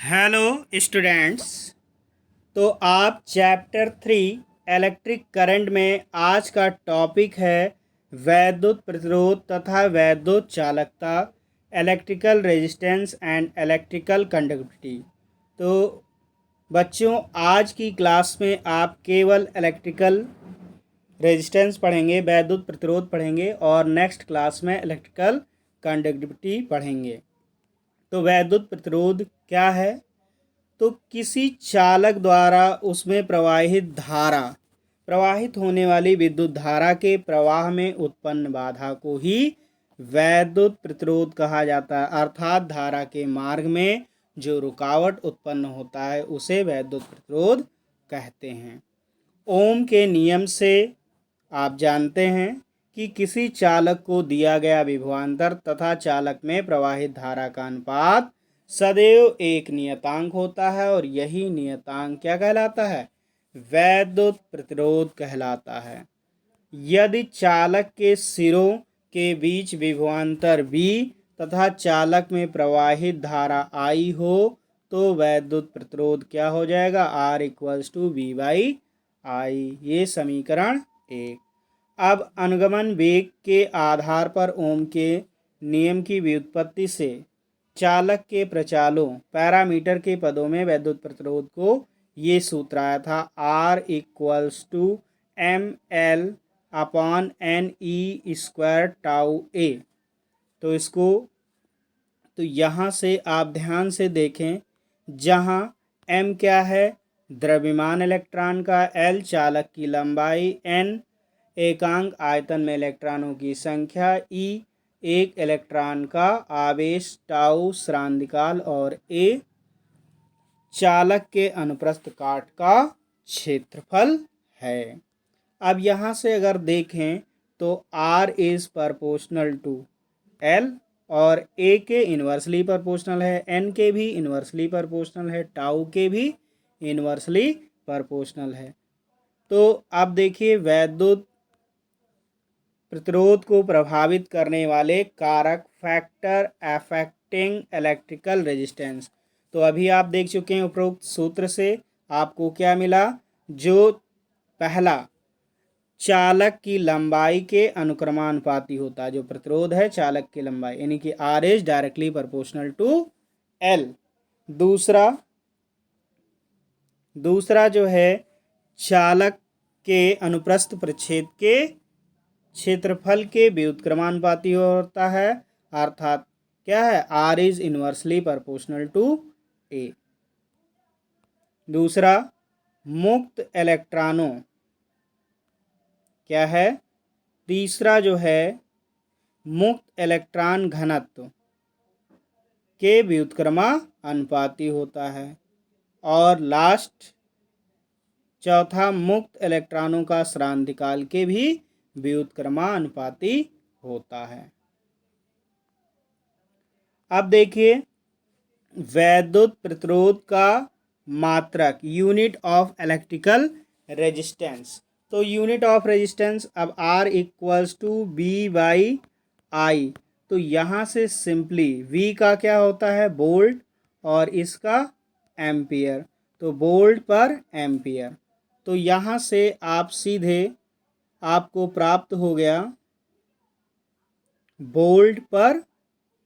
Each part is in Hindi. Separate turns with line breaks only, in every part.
Hello students. तो आप चैप्टर 3 इलेक्ट्रिक करंट में आज का टॉपिक है वैद्युत प्रतिरोध तथा वैद्युत चालकता, electrical resistance and electrical conductivity. तो बच्चों, आज की क्लास में आप केवल इलेक्ट्रिकल रेजिस्टेंस पढ़ेंगे, वैद्युत प्रतिरोध पढ़ेंगे और नेक्स्ट क्लास में इलेक्ट्रिकल कंडक्टिविटी पढ़ेंगे। तो वैद्युत प्रतिरोध क्या है? तो किसी चालक द्वारा उसमें प्रवाहित होने वाली विद्युत धारा के प्रवाह में उत्पन्न बाधा को ही वैद्युत प्रतिरोध कहा जाता है। अर्थात धारा के मार्ग में जो रुकावट उत्पन्न होता है उसे वैद्युत प्रतिरोध कहते हैं। ओम के नियम से आप जानते हैं कि किसी चालक को दिया गया विभवांतर तथा चालक में प्रवाहित धारा का अनुपात सदैव एक नियतांक होता है और यही नियतांक क्या कहलाता है? वैद्युत प्रतिरोध कहलाता है। यदि चालक के सिरों के बीच विभवांतर V तथा चालक में प्रवाहित धारा I हो तो वैद्युत प्रतिरोध क्या हो जाएगा? R = V/I। ये समीकरण 1। अब अनुगमन वेग के आधार पर ओम के नियम की व्युत्पत्ति से चालक के प्रचालों पैरामीटर के पदों में वैद्युत प्रतिरोध को ये सूत्र आया था, R = mL/ne²τA। तो यहाँ से आप ध्यान से देखें, जहाँ m क्या है? द्रव्यमान इलेक्ट्रॉन का, L चालक की लंबाई, n एकांक आयतन में इलेक्ट्रॉनों की संख्या, E एक इलेक्ट्रॉन का आवेश, टाउ स्रांदिकाल और A चालक के अनुप्रस्थ काट का क्षेत्रफल है। अब यहाँ से अगर देखें तो R is proportional to L और A के इन्वर्सली प्रोपोर्शनल है, N के भी इन्वर्सली प्रोपोर्शनल है, टाउ के भी इन्वर्सली प्रोपोर्शनल है। तो अब देखिए, वैद्युत प्रतिरोध को प्रभावित करने वाले कारक, फैक्टर अफेक्टिंग इलेक्ट्रिकल रेजिस्टेंस। तो अभी आप देख चुके हैं उपरोक्त सूत्र से आपको क्या मिला? जो पहला चालक की लंबाई के अनुक्रमानुपाती होता है, जो प्रतिरोध है चालक की लंबाई, यानी कि R is directly proportional to L। दूसरा जो है चालक के अनुप्रस्थ परिच्छेद के क्षेत्रफल के व्युत्क्रमानुपाती होता है, अर्थात क्या है? R is inversely proportional to A। दूसरा, मुक्त इलेक्ट्रॉनों क्या है? तीसरा जो है मुक्त इलेक्ट्रॉन घनत्व के व्युत्क्रमानुपाती होता है। और लास्ट चौथा, मुक्त इलेक्ट्रॉनों का स्रांधिकाल के भी व्युत्क्रमानुपाती होता है। अब देखिए, वैद्युत प्रतिरोध का मात्रक, यूनिट ऑफ इलेक्ट्रिकल रेजिस्टेंस। तो यूनिट ऑफ रेजिस्टेंस अब R = V/I। तो यहाँ से सिंपली V का क्या होता है? वोल्ट, और इसका एम्पियर। तो वोल्ट पर एम्पियर। तो यहाँ से आप सीधे आपको प्राप्त हो गया वोल्ट पर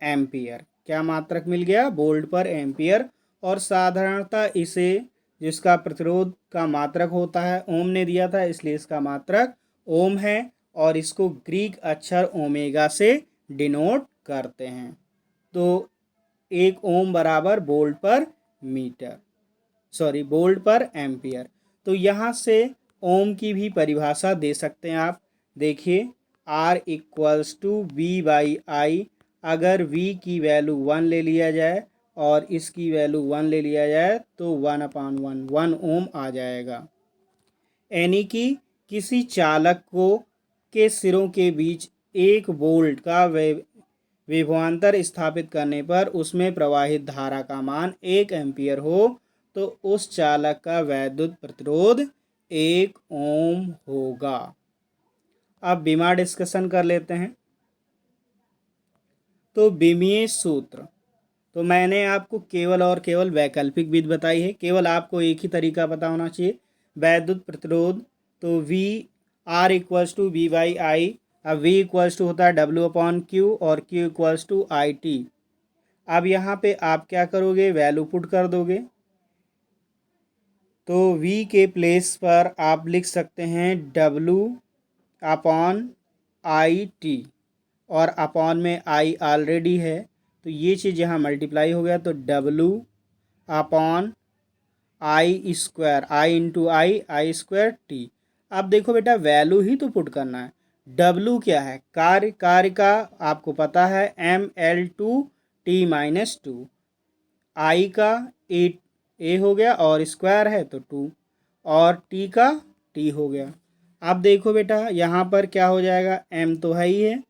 एम्पियर। क्या मात्रक मिल गया? वोल्ट पर एम्पियर। और साधारणतः इसे, जिसका प्रतिरोध का मात्रक होता है, ओम ने दिया था इसलिए इसका मात्रक ओम है, और इसको ग्रीक अक्षर ओमेगा से डिनोट करते हैं। तो 1 ओम बराबर वोल्ट पर एम्पियर। तो यहाँ से ओम की भी परिभाषा दे सकते हैं आप। देखिए, R = V/I। अगर V की वैल्यू 1 ले लिया जाए और इसकी वैल्यू 1 ले लिया जाए तो 1/1 ओम आ जाएगा। यानी कि किसी चालक के सिरों के बीच 1 वोल्ट का विभवांतर स्थापित करने पर उसमें प्रवाहित धारा का मान 1 एम्पियर हो तो उस चालक का वैद्युत प्रतिरोध 1 ओम होगा। अब बीमा डिस्कशन कर लेते हैं। तो बीमीय सूत्र, तो मैंने आपको केवल और केवल वैकल्पिक विधि बताई है, केवल आपको एक ही तरीका पता होना चाहिए। वैद्युत प्रतिरोध तो V R equals to V by I, अब V इक्वल्स टू होता है W अपॉन Q और Q इक्वल्स टू IT। अब यहाँ पे आप क्या करोगे, वैल्यू पुट कर दोगे। तो V के प्लेस पर आप लिख सकते हैं W अपॉन IT, और अपॉन में I ऑलरेडी है तो ये चीज़ यहाँ मल्टीप्लाई हो गया, तो W upon I square, I into I square T. अब देखो बेटा वैल्यू ही तो पुट करना है। W क्या है, कार्य का आपको पता है mL2T-2, आई का ए हो गया और स्क्वायर है तो 2, और टी का टी हो गया। अब देखो बेटा यहाँ पर क्या हो जाएगा, m तो है ही है,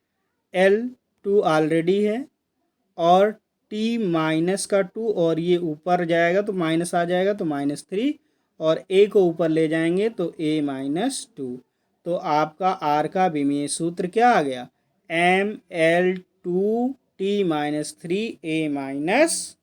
L2 ऑलरेडी है, और टी माइनस का 2, और ये ऊपर जाएगा तो माइनस आ जाएगा तो -3, और ए को ऊपर ले जाएंगे तो a-2। तो आपका आर का विमीय सूत्र क्या आ गया, mL2T-3 a-2।